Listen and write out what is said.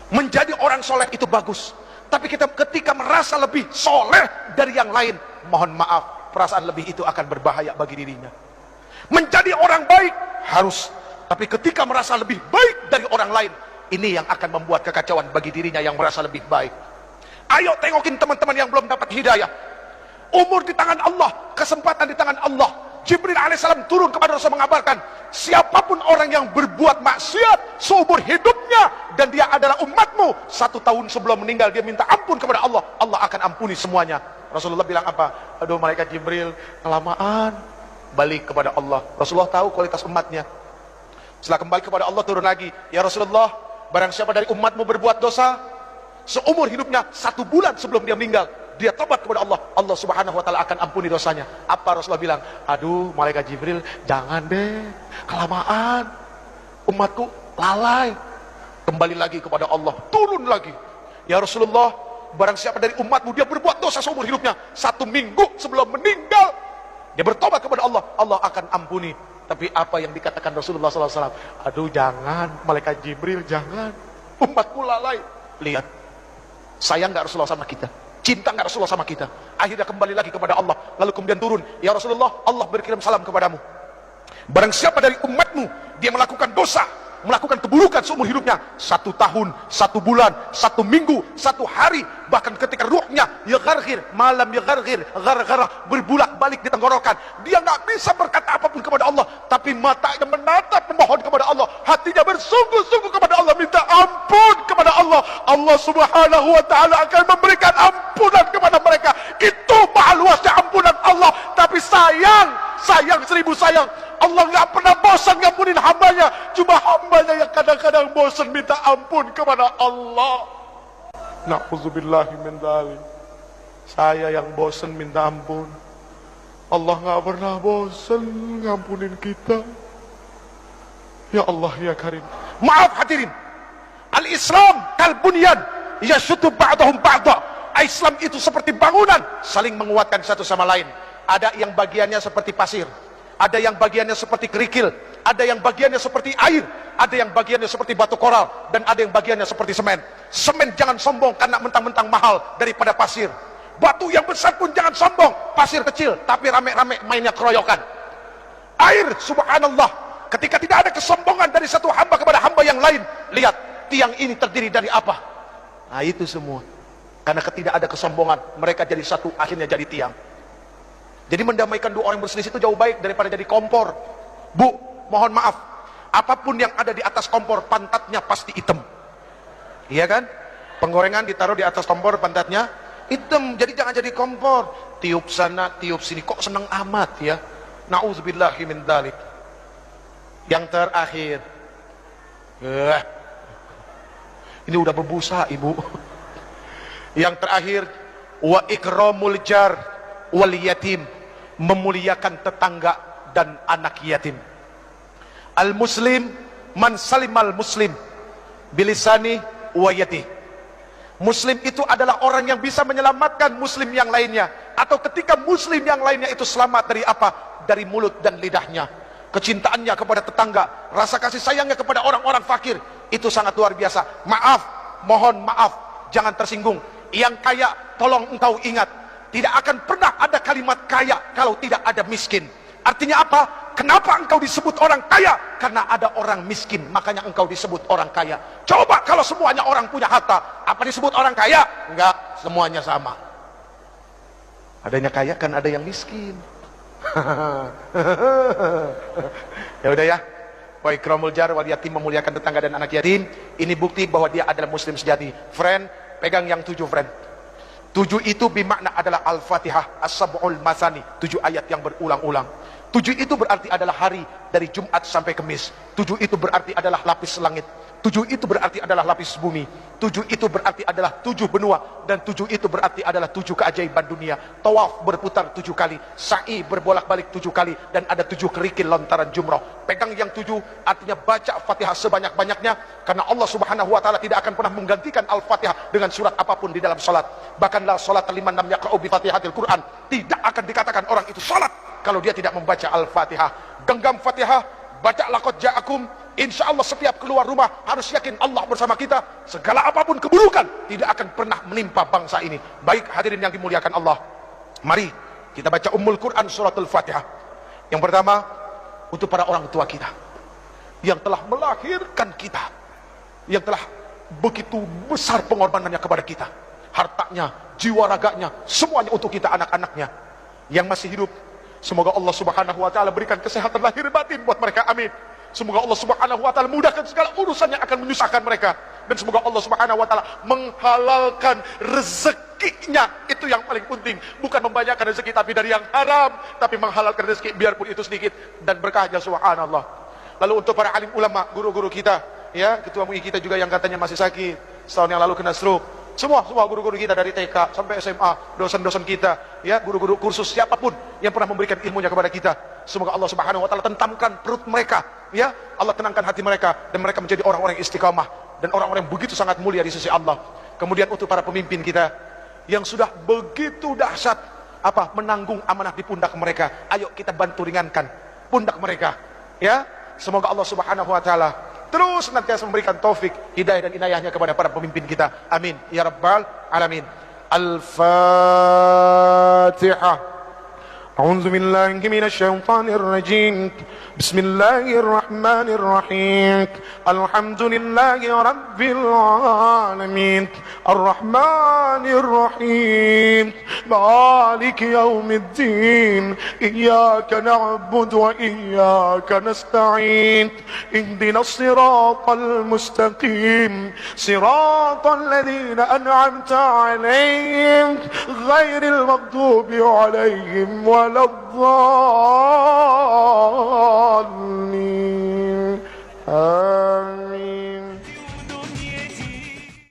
Menjadi orang soleh itu bagus, tapi kita ketika merasa lebih soleh dari yang lain, mohon maaf, perasaan lebih itu akan berbahaya bagi dirinya. Menjadi orang baik harus, tapi ketika merasa lebih baik dari orang lain, ini yang akan membuat kekacauan bagi dirinya yang merasa lebih baik. Ayo tengokin teman-teman yang belum dapat hidayah. Umur di tangan Allah, kesempatan di tangan Allah. Jibril alaihissalam turun kepada Rasul mengabarkan, siapapun orang yang berbuat maksiat seumur hidupnya dan dia adalah umatmu, 1 tahun sebelum meninggal dia minta ampun kepada Allah, Allah akan ampuni semuanya. Rasulullah bilang apa? Aduh malaikat Jibril, kelamaan. Balik kepada Allah. Rasulullah tahu kualitas umatnya. Setelah kembali kepada Allah turun lagi, ya Rasulullah, barang siapa dari umatmu berbuat dosa seumur hidupnya, 1 bulan sebelum dia meninggal, dia tobat kepada Allah, Allah subhanahu wa ta'ala akan ampuni dosanya. Apa Rasulullah bilang? Aduh malaikat Jibril, jangan deh, kelamaan, umatku lalai. Kembali lagi kepada Allah, turun lagi, ya Rasulullah, barang siapa dari umatmu dia berbuat dosa seumur hidupnya, 1 minggu sebelum meninggal dia bertobat kepada Allah, Allah akan ampuni. Tapi apa yang dikatakan Rasulullah SAW? Aduh jangan malaikat Jibril, jangan, umatku lalai. Lihat, sayang gak Rasulullah sama kita? Cinta nggak Rasulullah sama kita? Akhirnya kembali lagi kepada Allah, lalu kemudian turun, ya Rasulullah, Allah berkirim salam kepadamu. Barang siapa dari umatmu dia melakukan dosa, melakukan keburukan seumur hidupnya, 1 tahun, 1 bulan, 1 minggu, 1 hari, bahkan ketika ruhnya ya gargir, malam ya gargir, gargara, berbulak balik di tenggorokan, dia nggak bisa berkata apapun kepada Allah, tapi matanya menatap memohon kepada Allah, hatinya bersungguh-sungguh kepada Allah, minta ampun kepada Allah, Allah subhanahu wa ta'ala akan memberikan ampunan kepada mereka. Itu maha luasnya ampunan Allah. Tapi sayang 1000 sayang, Allah nggak pernah bosan ngampunin hambanya. Cuma hambanya yang kadang-kadang bosan minta ampun kepada Allah. Na'udzubillahi min dzalik. Saya yang bosan minta ampun, Allah nggak pernah bosan ngampunin kita. Ya Allah ya Karim. Maaf hadirin, al-Islam kal bunyan yashuddu ba'dahum ba'da. Islam itu seperti bangunan, saling menguatkan satu sama lain. Ada yang bagiannya seperti pasir, ada yang bagiannya seperti kerikil, ada yang bagiannya seperti air, ada yang bagiannya seperti batu koral, dan ada yang bagiannya seperti semen. Semen jangan sombong karena mentang-mentang mahal daripada pasir. Batu yang besar pun jangan sombong, pasir kecil tapi rame-rame mainnya keroyokan. Air, subhanallah, ketika tidak ada kesombongan dari satu hamba kepada hamba yang lain. Lihat, tiang ini terdiri dari apa? Nah itu semua karena tidak ada kesombongan, mereka jadi satu, akhirnya jadi tiang. Jadi mendamaikan 2 orang berselisih itu jauh baik daripada jadi kompor. Bu, mohon maaf, apapun yang ada di atas kompor, pantatnya pasti hitam. Iya kan? Penggorengan ditaruh di atas kompor, pantatnya hitam. Jadi jangan jadi kompor, tiup sana, tiup sini. Kok seneng amat ya? Na'udzubillahi min dzalik. Yang terakhir, ini udah berbusa ibu. Yang terakhir, wa ikramul jar wal yatim, memuliakan tetangga dan anak yatim. Al muslim man salimal muslim bilisani wa yati. Muslim itu adalah orang yang bisa menyelamatkan muslim yang lainnya, atau ketika muslim yang lainnya itu selamat dari apa? Dari mulut dan lidahnya. Kecintaannya kepada tetangga, rasa kasih sayangnya kepada orang-orang fakir, itu sangat luar biasa. Maaf, mohon maaf, jangan tersinggung. Yang kaya, tolong engkau ingat, tidak akan pernah ada kalimat kaya kalau tidak ada miskin. Artinya apa? Kenapa engkau disebut orang kaya? Karena ada orang miskin, makanya engkau disebut orang kaya. Coba kalau semuanya orang punya harta, apa disebut orang kaya? Enggak, semuanya sama. Adanya kaya kan ada yang miskin. Ya udah ya. Wa ikramul jar wal yatim, memuliakan tetangga dan anak yatim. Ini bukti bahwa dia adalah muslim sejati. Friend, pegang yang 7 friend. 7 itu bermakna adalah Al-Fatihah, As-Sab'ul Masani, 7 ayat yang berulang-ulang. 7 itu berarti adalah hari dari Jumat sampai Kamis. 7 itu berarti adalah lapis langit. 7 itu berarti adalah lapis bumi. 7 itu berarti adalah 7 benua. Dan 7 itu berarti adalah 7 keajaiban dunia. Tawaf berputar 7 kali, sa'i berbolak-balik 7 kali, dan ada 7 kerikil lontaran jumrah. Pegang yang 7, artinya baca Fatihah sebanyak-banyaknya, karena Allah subhanahu wa ta'ala tidak akan pernah menggantikan Al-Fatihah dengan surat apapun di dalam salat. Bahkan la salat liman lam yaqra'u bi Fatihatil Quran, tidak akan dikatakan orang itu salat kalau dia tidak membaca Al-Fatihah. Genggam Fatihah, baca laqad ja'akum. Insya Allah setiap keluar rumah harus yakin Allah bersama kita. Segala apapun keburukan tidak akan pernah menimpa bangsa ini. Baik hadirin yang dimuliakan Allah, mari kita baca Ummul Quran suratul Fatihah. Yang pertama, untuk para orang tua kita yang telah melahirkan kita, yang telah begitu besar pengorbanannya kepada kita, hartanya, jiwa raganya, semuanya untuk kita, anak-anaknya yang masih hidup. Semoga Allah Subhanahu wa taala berikan kesehatan lahir batin buat mereka, amin. Semoga Allah Subhanahu wa taala mudahkan segala urusan yang akan menyusahkan mereka, dan semoga Allah Subhanahu wa taala menghalalkan rezekinya. Itu yang paling penting, bukan membanyakan rezeki tapi dari yang haram, tapi menghalalkan rezeki biarpun itu sedikit dan berkahnya, subhanallah. Lalu untuk para alim ulama, guru-guru kita, ya, ketua MUI kita juga yang katanya masih sakit, setahun yang lalu kena stroke. Semua guru-guru kita dari TK sampai SMA, dosen-dosen kita, ya, guru-guru kursus, siapapun yang pernah memberikan ilmunya kepada kita, semoga Allah Subhanahu wa taala tentamkan perut mereka, ya, Allah tenangkan hati mereka, dan mereka menjadi orang-orang yang istiqamah dan orang-orang yang begitu sangat mulia di sisi Allah. Kemudian untuk para pemimpin kita yang sudah begitu dahsyat menanggung amanah di pundak mereka, ayo kita bantu ringankan pundak mereka, ya. Semoga Allah Subhanahu wa taala terus senantiasa memberikan taufik, hidayah dan inayahnya kepada para pemimpin kita, amin ya rabbal alamin. Al-Fatihah. أعوذ بالله من الشيطان الرجيم بسم الله الرحمن الرحيم الحمد لله رب العالمين الرحمن الرحيم مالك يوم الدين إياك نعبد وإياك نستعين اهدنا الصراط المستقيم صراط الذين أنعمت عليهم غير المغضوب عليهم ولا الضالين.